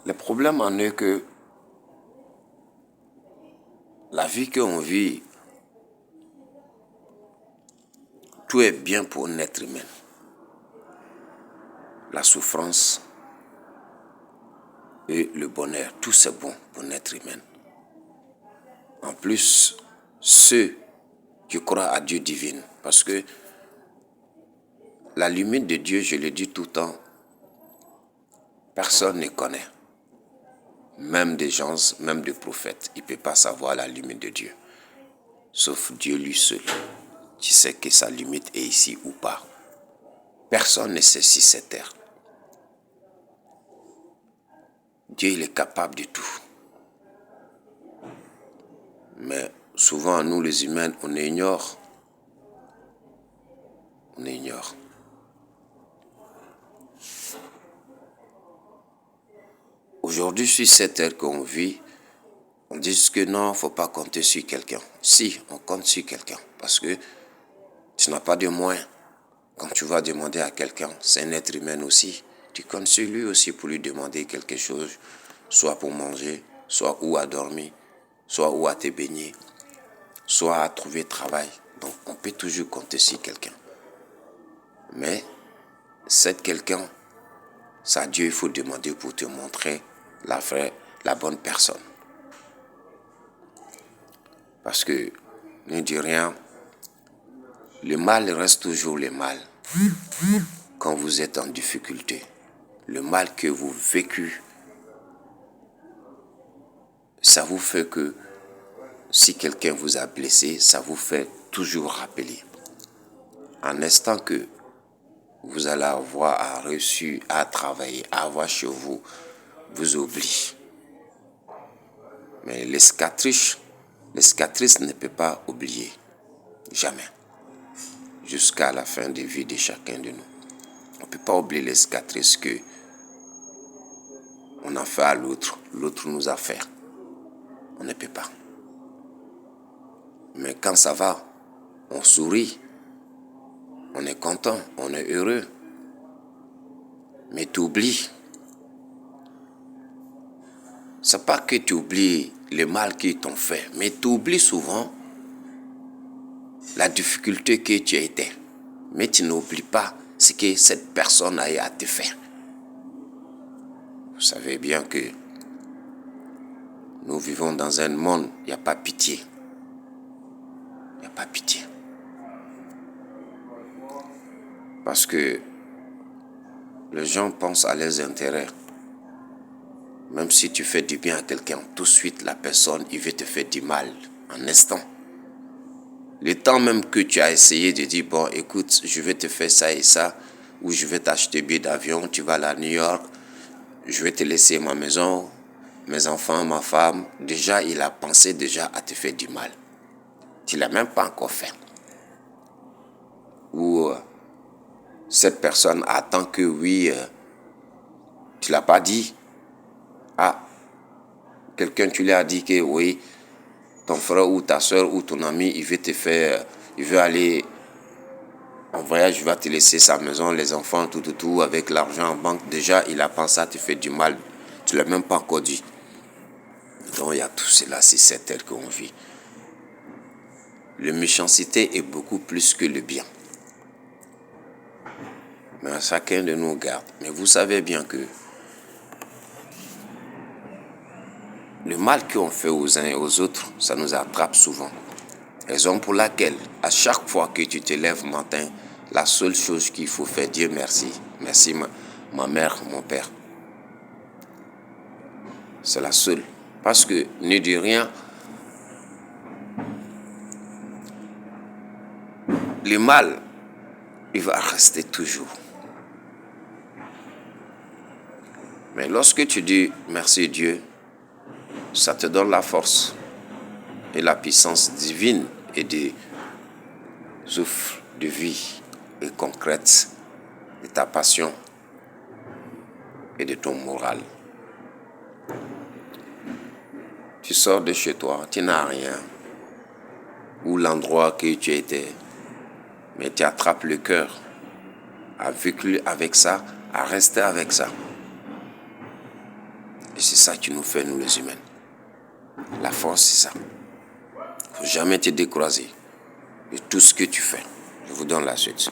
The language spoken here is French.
Le problème en est que la vie qu'on vit, tout est bien pour un être humain. La souffrance et le bonheur, tout c'est bon pour un être humain. En plus, ceux qui croient à Dieu divin, parce que la limite de Dieu, je le dis tout le temps, personne ne connaît. Même des gens, même des prophètes, il ne peut pas savoir la limite de Dieu. Sauf Dieu lui seul, qui sait que sa limite est ici ou pas. Personne ne sait si c'est terre. Dieu, il est capable de tout. Mais souvent, nous les humains, on ignore. On ignore. Aujourd'hui, sur cette terre qu'on vit, on dit que non, il ne faut pas compter sur quelqu'un. Si, on compte sur quelqu'un. Parce que tu n'as pas de moyens. Quand tu vas demander à quelqu'un, c'est un être humain aussi. Tu comptes sur lui aussi pour lui demander quelque chose, soit pour manger, soit où à dormir, soit où à te baigner, soit à trouver travail. Donc, on peut toujours compter sur quelqu'un. Mais, c'est quelqu'un, c'est à Dieu il faut demander pour te montrer la bonne personne. Parce que, ne dis rien, le mal reste toujours le mal. Quand vous êtes en difficulté, le mal que vous vécu, ça vous fait que si quelqu'un vous a blessé, ça vous fait toujours rappeler. En instant que vous allez avoir à réussir à travailler, à avoir chez vous, vous oublie. Mais les cicatrices ne peut pas oublier. Jamais. Jusqu'à la fin de vie de chacun de nous. On ne peut pas oublier les cicatrices que on a fait à l'autre, l'autre nous a fait. On ne peut pas. Mais quand ça va, on sourit, on est content, on est heureux. Mais tu oublies. C'est pas que tu oublies le mal qu'ils t'ont fait, mais tu oublies souvent la difficulté que tu as été. Mais tu n'oublies pas ce que cette personne a eu à te faire. Vous savez bien que nous vivons dans un monde, il n'y a pas pitié. Il n'y a pas pitié. Parce que les gens pensent à leurs intérêts. Même si tu fais du bien à quelqu'un, tout de suite la personne, il veut te faire du mal en instant. Le temps même que tu as essayé de dire, bon, écoute, je vais te faire ça et ça, ou je vais t'acheter billet d'avion, tu vas aller à New York, je vais te laisser ma maison, mes enfants, ma femme. Déjà, il a pensé déjà à te faire du mal. Tu ne l'as même pas encore fait. Ou cette personne attend que oui, tu ne l'as pas dit. Ah, quelqu'un tu lui as dit que oui, ton frère ou ta soeur ou ton ami, il veut te faire, il veut aller en voyage, il va te laisser sa maison, les enfants, tout, avec l'argent en banque. Déjà, il a pensé à te faire du mal. Tu ne l'as même pas encore dit. Donc, il y a tout cela, c'est cette terre qu'on vit. La méchanceté est beaucoup plus que le bien. Mais chacun de nous garde. Mais vous savez bien que le mal qu'on fait aux uns et aux autres, ça nous attrape souvent. Raison pour laquelle, à chaque fois que tu te lèves matin, la seule chose qu'il faut faire, Dieu merci. Merci ma mère, mon père. C'est la seule. Parce que, ne dis rien, le mal, il va rester toujours. Mais lorsque tu dis merci Dieu, ça te donne la force et la puissance divine et des souffles de vie et concrète de ta passion et de ton moral. Tu sors de chez toi, tu n'as rien, ou l'endroit que tu étais, mais tu attrapes le cœur à vécu avec ça, à rester avec ça. Et c'est ça qui nous fait, nous les humains. La force, c'est ça. Il ne faut jamais te décourager de tout ce que tu fais. Je vous donne la suite.